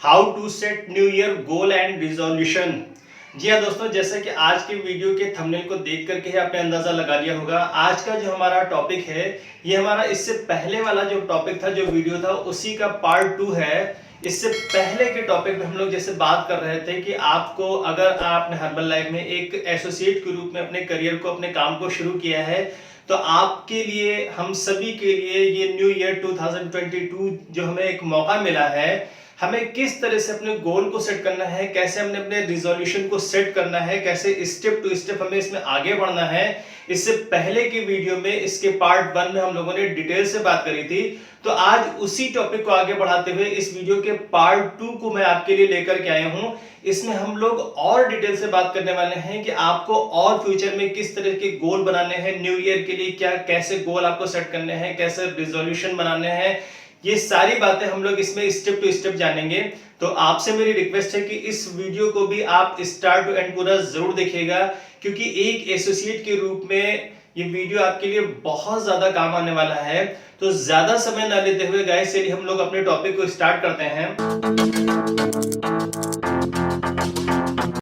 How to set new year goal and resolution. जी हाँ दोस्तों, जैसे कि आज के वीडियो के थंबनेल को देख करके ही आपने अंदाजा लगा लिया होगा, आज का जो हमारा टॉपिक है ये हमारा इससे पहले वाला जो टॉपिक था, जो वीडियो था, उसी का पार्ट 2 है। इससे पहले के टॉपिक में हम लोग जैसे बात कर रहे थे कि आपको, अगर आपने हर्बल लाइफ में एक एसोसिएट के रूप में अपने करियर को, अपने काम को शुरू किया है, तो आपके लिए, हम सभी के लिए ये न्यू ईयर 2022 जो हमें एक मौका मिला है, हमें किस तरह से अपने गोल को सेट करना है, कैसे हमने अपने रिजोल्यूशन को सेट करना है, कैसे स्टेप टू स्टेप हमें इसमें आगे बढ़ना है। इससे पहले के वीडियो में, इसके पार्ट 1 में हम लोगों ने डिटेल से बात करी थी। तो आज उसी टॉपिक को आगे बढ़ाते हुए इस वीडियो के पार्ट 2 को मैं आपके लिए लेकर के आया हूं। इसमें हम लोग और डिटेल से बात करने वाले हैं कि आपको और फ्यूचर में किस तरह के गोल बनाने हैं, न्यू ईयर के लिए क्या, कैसे गोल आपको सेट करने हैं, कैसे रिजोल्यूशन बनाने हैं, ये सारी बातें हम लोग इसमें स्टेप टू स्टेप जानेंगे। तो आपसे मेरी रिक्वेस्ट है कि इस वीडियो को भी आप स्टार्ट टू एंड पूरा जरूर देखिएगा, क्योंकि एक एसोसिएट के रूप में ये वीडियो आपके लिए बहुत ज्यादा काम आने वाला है। तो ज्यादा समय ना लेते हुए गाइस, चलिए हम लोग अपने टॉपिक को स्टार्ट करते हैं।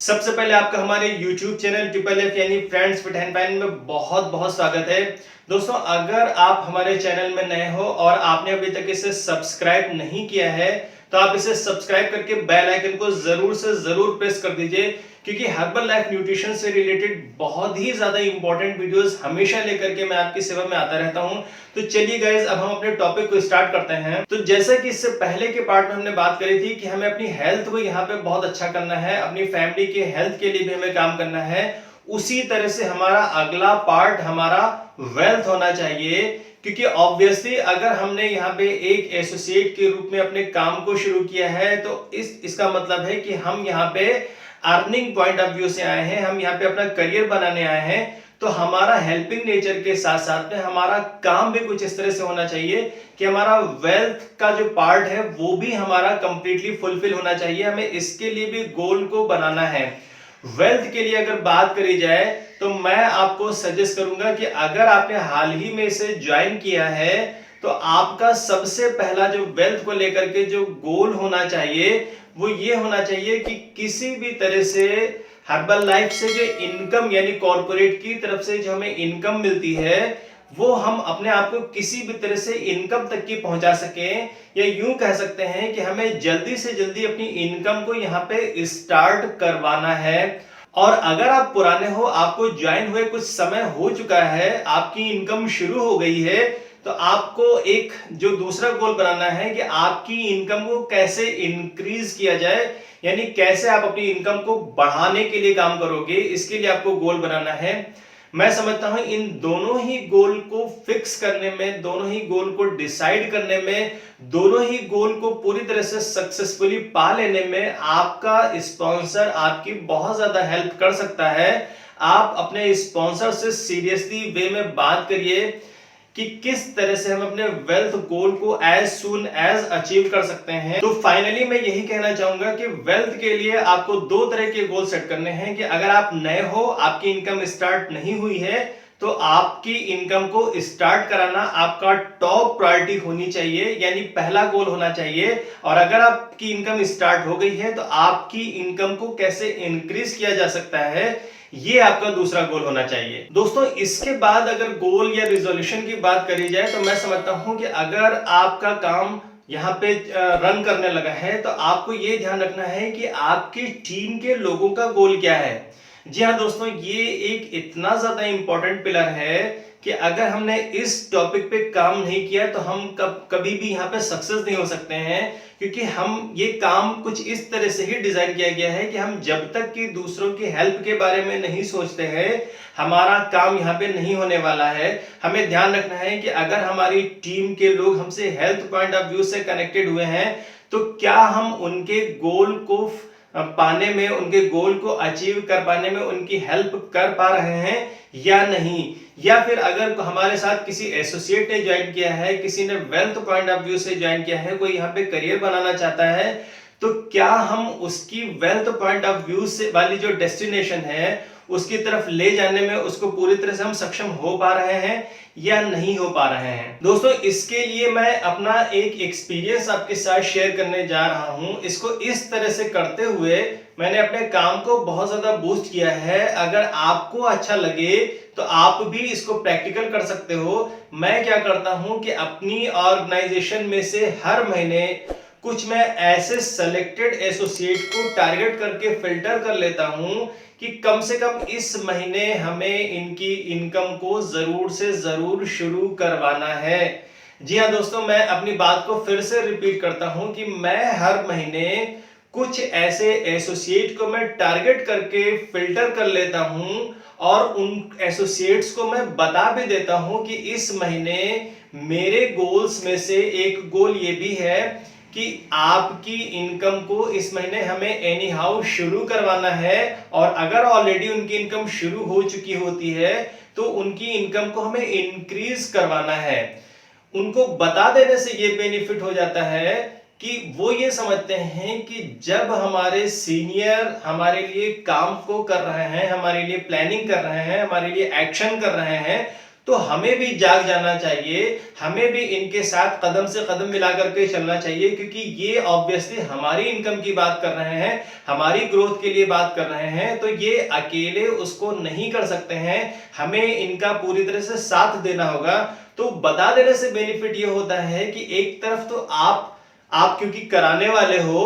सबसे पहले आपका हमारे YouTube चैनल ट्रिपल एफ यानी फ्रेंड्स फिट एंड फाइन में बहुत बहुत स्वागत है। दोस्तों, अगर आप हमारे चैनल में नए हो और आपने अभी तक इसे सब्सक्राइब नहीं किया है, तो आप इसे सब्सक्राइब करके बेल आइकन को जरूर से जरूर प्रेस कर दीजिए, क्योंकि हर्बल लाइफ न्यूट्रिशन से रिलेटेड बहुत ही ज्यादा इंपॉर्टेंट वीडियोस हमेशा लेकर के मैं आपकी सेवा में आता रहता हूं। तो चलिए गाइस, अब हम अपने टॉपिक को स्टार्ट करते हैं। तो जैसा कि इससे पहले के पार्ट में हमने बात करी थी कि हमें अपनी हेल्थ को यहाँ पे बहुत अच्छा करना है, अपनी फैमिली के हेल्थ के लिए भी हमें काम करना है। उसी तरह से हमारा अगला पार्ट हमारा वेल्थ होना चाहिए, क्योंकि ऑब्वियसली अगर हमने यहाँ पे एक एसोसिएट के रूप में अपने काम को शुरू किया है, तो इसका मतलब है कि हम यहाँ पे अर्निंग पॉइंट ऑफ व्यू से आए हैं, हम यहाँ पे अपना करियर बनाने आए हैं। तो हमारा हेल्पिंग नेचर के साथ साथ में हमारा काम भी कुछ इस तरह से होना चाहिए कि हमारा वेल्थ का जो पार्ट है वो भी हमारा कंप्लीटली फुलफिल होना चाहिए। हमें इसके लिए भी गोल को बनाना है। वेल्थ के लिए अगर बात करी जाए, तो मैं आपको सजेस्ट करूंगा कि अगर आपने हाल ही में इसे ज्वाइन किया है, तो आपका सबसे पहला जो वेल्थ को लेकर के जो गोल होना चाहिए, वो ये होना चाहिए कि किसी भी तरह से हर्बल लाइफ से जो इनकम, यानी कॉर्पोरेट की तरफ से जो हमें इनकम मिलती है, वो हम अपने आप को किसी भी तरह से इनकम तक की पहुंचा सकें, या यूं कह सकते हैं कि हमें जल्दी से जल्दी अपनी इनकम को यहाँ पे स्टार्ट करवाना है। और अगर आप पुराने हो, आपको ज्वाइन हुए कुछ समय हो चुका है, आपकी इनकम शुरू हो गई है, तो आपको एक जो दूसरा गोल बनाना है कि आपकी इनकम को कैसे इंक्रीज किया जाए, यानी कैसे आप अपनी इनकम को बढ़ाने के लिए काम करोगे, इसके लिए आपको गोल बनाना है। मैं समझता हूं इन दोनों ही गोल को फिक्स करने में, दोनों ही गोल को डिसाइड करने में, दोनों ही गोल को पूरी तरह से सक्सेसफुली पा लेने में आपका स्पॉन्सर आपकी बहुत ज्यादा हेल्प कर सकता है। आप अपने स्पॉन्सर से सीरियसली वे में बात करिए कि किस तरह से हम अपने वेल्थ गोल को एज सून एज अचीव कर सकते हैं। तो फाइनली मैं यही कहना चाहूंगा कि वेल्थ के लिए आपको दो तरह के गोल सेट करने हैं कि अगर आप नए हो, आपकी इनकम स्टार्ट नहीं हुई है, तो आपकी इनकम को स्टार्ट कराना आपका टॉप प्रायोरिटी होनी चाहिए, यानी पहला गोल होना चाहिए। और अगर आपकी इनकम स्टार्ट हो गई है, तो आपकी इनकम को कैसे इंक्रीज किया जा सकता है, ये आपका दूसरा गोल होना चाहिए। दोस्तों, इसके बाद अगर गोल या रिजोल्यूशन की बात करी जाए, तो मैं समझता हूं कि अगर आपका काम यहाँ पे रन करने लगा है, तो आपको ये ध्यान रखना है कि आपकी टीम के लोगों का गोल क्या है। जी हाँ दोस्तों, ये एक इतना ज्यादा इंपॉर्टेंट पिलर है कि अगर हमने इस टॉपिक पे काम नहीं किया, तो हम कभी भी यहाँ पे सक्सेस नहीं हो सकते हैं, क्योंकि हम ये काम कुछ इस तरह से ही डिजाइन किया गया है कि हम जब तक कि दूसरों की हेल्प के बारे में नहीं सोचते हैं, हमारा काम यहाँ पे नहीं होने वाला है। हमें ध्यान रखना है कि अगर हमारी टीम के लोग हमसे हेल्थ पॉइंट ऑफ व्यू से कनेक्टेड हुए हैं, तो क्या हम उनके गोल को पाने में, उनके गोल को अचीव कर पाने में उनकी हेल्प कर पा रहे हैं या नहीं। या फिर अगर हमारे साथ किसी एसोसिएट ने ज्वाइन किया है, किसी ने वेल्थ पॉइंट ऑफ व्यू से ज्वाइन किया है, कोई यहाँ पे करियर बनाना चाहता है, तो क्या हम उसकी वेल्थ पॉइंट ऑफ व्यू से वाली जो डेस्टिनेशन है, उसकी तरफ ले जाने में उसको पूरी तरह से हम सक्षम हो पा रहे हैं या नहीं हो पा रहे हैं। दोस्तों, इसके लिए मैं अपना एक एक्सपीरियंस आपके साथ शेयर करने जा रहा हूं। इसको इस तरह से करते हुए मैंने अपने काम को बहुत ज्यादा बूस्ट किया है। अगर आपको अच्छा लगे तो आप भी इसको प्रैक्टिकल कर सकते हो। मैं क्या करता हूं कि अपनी ऑर्गेनाइजेशन में से हर महीने कुछ मैं ऐसे सेलेक्टेड एसोसिएट को टारगेट करके फिल्टर कर लेता हूं कि कम से कम इस महीने हमें इनकी इनकम को जरूर से जरूर शुरू करवाना है। जी हाँ दोस्तों, मैं अपनी बात को फिर से रिपीट करता हूं कि मैं हर महीने कुछ ऐसे एसोसिएट को मैं टारगेट करके फिल्टर कर लेता हूं और उन एसोसिएट्स को मैं बता भी देता हूं कि इस महीने मेरे गोल्स में से एक गोल ये भी है कि आपकी इनकम को इस महीने हमें एनी हाउ शुरू करवाना है। और अगर ऑलरेडी उनकी इनकम शुरू हो चुकी होती है तो उनकी इनकम को हमें इंक्रीज करवाना है। उनको बता देने से ये बेनिफिट हो जाता है कि वो ये समझते हैं कि जब हमारे सीनियर हमारे लिए काम को कर रहे हैं, हमारे लिए प्लानिंग कर रहे हैं, हमारे लिए एक्शन कर रहे हैं, तो हमें भी जाग जाना चाहिए, हमें भी इनके साथ कदम से कदम मिला करके चलना चाहिए, क्योंकि ये ऑब्वियसली हमारी इनकम की बात कर रहे हैं, हमारी ग्रोथ के लिए बात कर रहे हैं, तो ये अकेले उसको नहीं कर सकते हैं, हमें इनका पूरी तरह से साथ देना होगा। तो बता देने से बेनिफिट ये होता है कि एक तरफ तो आप क्योंकि कराने वाले हो,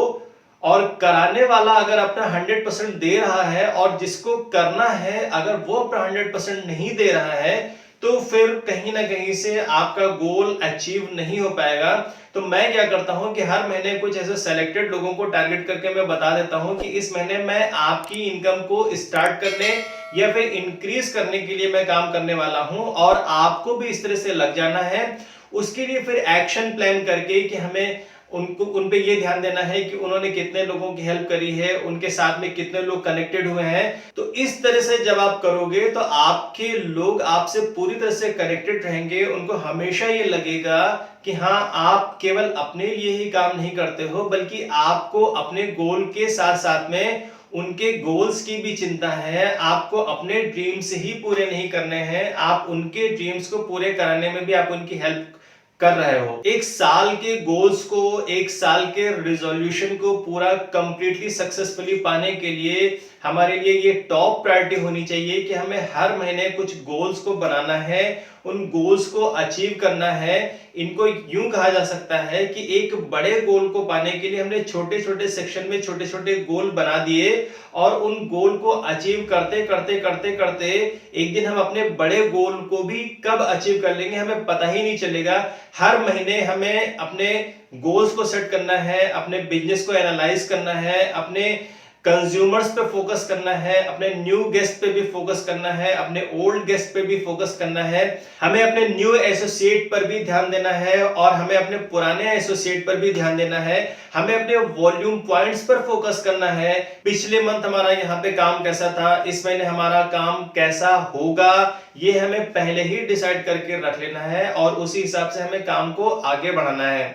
और कराने वाला अगर अपना 100% दे रहा है और जिसको करना है अगर वो अपना 100% नहीं दे रहा है तो फिर कहीं ना कहीं से आपका गोल अचीव नहीं हो पाएगा। तो मैं क्या करता हूं कि हर महीने कुछ ऐसे सेलेक्टेड लोगों को टारगेट करके मैं बता देता हूं कि इस महीने मैं आपकी इनकम को स्टार्ट करने या फिर इंक्रीज करने के लिए मैं काम करने वाला हूं और आपको भी इस तरह से लग जाना है। उसके लिए फिर एक्शन प्लान करके कि हमें उन पे ये ध्यान देना है कि उन्होंने कितने लोगों की हेल्प करी है, उनके साथ में कितने लोग कनेक्टेड हुए हैं। तो इस तरह से जब आप करोगे तो आपके लोग आपसे पूरी तरह से कनेक्टेड रहेंगे। उनको हमेशा ये लगेगा कि हाँ, आप केवल अपने लिए ही काम नहीं करते हो, बल्कि आपको अपने गोल के साथ साथ में उनके गोल्स की भी चिंता है। आपको अपने ड्रीम्स ही पूरे नहीं करने हैं, आप उनके ड्रीम्स को पूरे कराने में भी आप उनकी हेल्प कर रहे हो। एक साल के गोल्स को, एक साल के रिजोल्यूशन को पूरा कंप्लीटली सक्सेसफुली पाने के लिए हमारे लिए ये टॉप प्रायोरिटी होनी चाहिए कि हमें हर महीने कुछ गोल्स को बनाना है, उन गोल्स को अचीव करना है। इनको यूं कहा जा सकता है कि एक बड़े गोल को पाने के लिए हमने छोटे छोटे सेक्शन में छोटे छोटे गोल बना दिए और उन गोल को अचीव करते करते करते करते एक दिन हम अपने बड़े गोल को भी कब अचीव कर लेंगे हमें पता ही नहीं चलेगा। हर महीने हमें अपने गोल्स को सेट करना है, अपने बिजनेस को एनालाइज करना है, अपने कंज्यूमर्स पे फोकस करना है, अपने न्यू गेस्ट पे भी फोकस करना है, अपने ओल्ड गेस्ट पे भी फोकस करना है, हमें अपने न्यू एसोसिएट पर भी ध्यान देना है और हमें अपने पुराने एसोसिएट पर भी ध्यान देना है। हमें अपने वॉल्यूम पॉइंट्स पर फोकस करना है। पिछले मंथ हमारा यहाँ पे काम कैसा था, इस महीने हमारा काम कैसा होगा, ये हमें पहले ही डिसाइड करके रख लेना है और उसी हिसाब से हमें काम को आगे बढ़ाना है।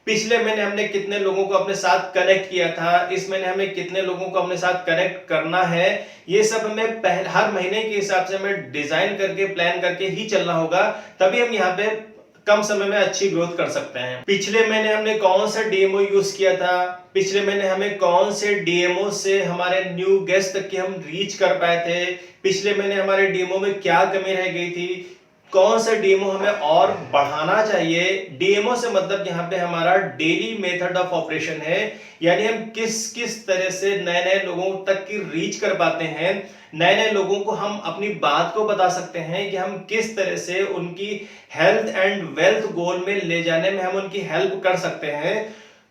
पिछले महीने हमने कितने लोगों को अपने साथ कनेक्ट किया था, इस महीने हमें कितने लोगों को अपने साथ कनेक्ट करना है, ये सब हमें हर महीने के हिसाब से हमें डिजाइन करके प्लान करके ही चलना होगा, तभी हम यहाँ पे कम समय में अच्छी ग्रोथ कर सकते हैं। पिछले महीने हमने कौन सा डीएमओ यूज किया था, पिछले महीने हमें कौन से डीएमओ से हमारे न्यू गेस्ट तक की हम रीच कर पाए थे, पिछले महीने हमारे डीएमओ में क्या कमी रह गई थी, कौन सा डीएमओ हमें और बढ़ाना चाहिए। डीएमओ से मतलब यहाँ पे हमारा डेली मेथड ऑफ ऑपरेशन है, यानी हम किस किस तरह से नए नए लोगों तक की रीच कर पाते हैं, नए नए लोगों को हम अपनी बात को बता सकते हैं कि हम किस तरह से उनकी हेल्थ एंड वेल्थ गोल में ले जाने में हम उनकी हेल्प कर सकते हैं।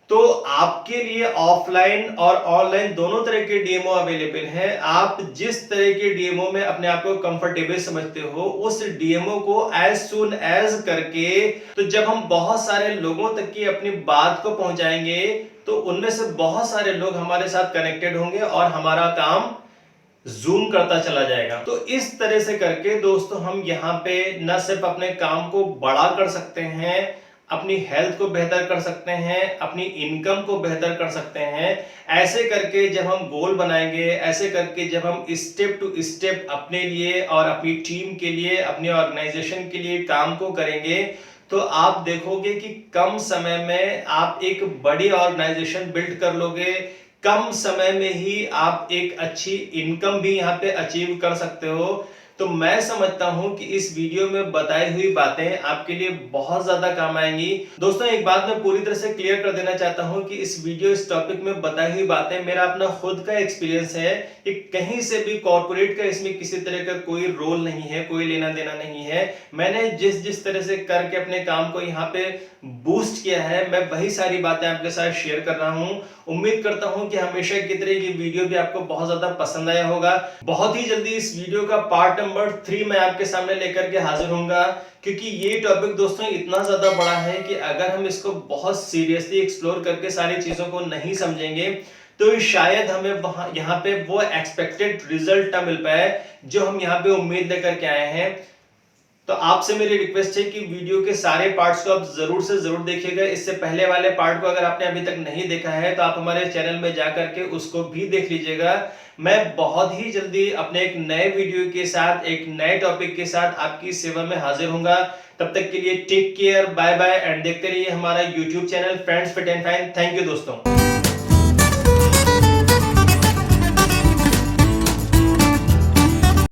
तो आपके लिए ऑफलाइन और ऑनलाइन दोनों तरह के डीएमओ अवेलेबल हैं। आप जिस तरह के डीएमओ में अपने आप को कंफर्टेबल समझते हो उस डीएमओ को एज सुन एज करके, तो जब हम बहुत सारे लोगों तक की अपनी बात को पहुंचाएंगे तो उनमें से बहुत सारे लोग हमारे साथ कनेक्टेड होंगे और हमारा काम जूम करता चला जाएगा। तो इस तरह से करके दोस्तों हम यहाँ पे न सिर्फ अपने काम को बड़ा कर सकते हैं, अपनी हेल्थ को बेहतर कर सकते हैं, अपनी इनकम को बेहतर कर सकते हैं। ऐसे करके जब हम गोल बनाएंगे, ऐसे करके जब हम स्टेप टू स्टेप अपने लिए और अपनी टीम के लिए, अपनी ऑर्गेनाइजेशन के लिए काम को करेंगे, तो आप देखोगे कि कम समय में आप एक बड़ी ऑर्गेनाइजेशन बिल्ड कर लोगे। कम समय में ही आप एक अच्छी इनकम भी यहाँ पे अचीव कर सकते हो। तो मैं समझता हूं कि इस वीडियो में बताई हुई बातें आपके लिए बहुत ज्यादा काम आएंगी। दोस्तों, एक बात मैं पूरी तरह से क्लियर कर देना चाहता हूं कि इस टॉपिक में बताई हुई बातें मेरा अपना खुद का एक्सपीरियंस है। कि कहीं से भी कॉर्पोरेट का इसमें किसी तरह का कोई रोल नहीं है, कोई लेना देना नहीं है। मैंने जिस जिस तरह से करके अपने काम को यहाँ पे बूस्ट किया है, मैं वही सारी बातें आपके साथ शेयर कर रहा हूं। उम्मीद करता हूं कि हमेशा की तरह ये वीडियो भी आपको बहुत ज्यादा पसंद आया होगा। बहुत ही जल्दी इस वीडियो का पार्ट नंबर 3 मैं आपके सामने लेकर के हाजिर होऊंगा, क्योंकि ये टॉपिक दोस्तों इतना ज्यादा बड़ा है कि अगर हम इसको बहुत सीरियसली एक्सप्लोर करके सारी चीजों को नहीं समझेंगे तो शायद हमें वहां यहाँ पे वो एक्सपेक्टेड रिजल्ट ना मिल पाए जो हम यहाँ पे उम्मीद लेकर के आए हैं। तो आपसे मेरी रिक्वेस्ट है कि वीडियो के सारे पार्ट्स को आप जरूर से जरूर देखिएगा। इससे पहले वाले पार्ट को अगर आपने अभी तक नहीं देखा है तो आप हमारे चैनल में जाकर के उसको भी देख लीजिएगा। मैं बहुत ही जल्दी अपने एक नए वीडियो के साथ, एक नए टॉपिक के साथ आपकी सेवा में हाजिर होऊंगा। तब तक के लिए take care, bye bye and देखते रहिए हमारा YouTube channel friends fit and fine. Thank you दोस्तों।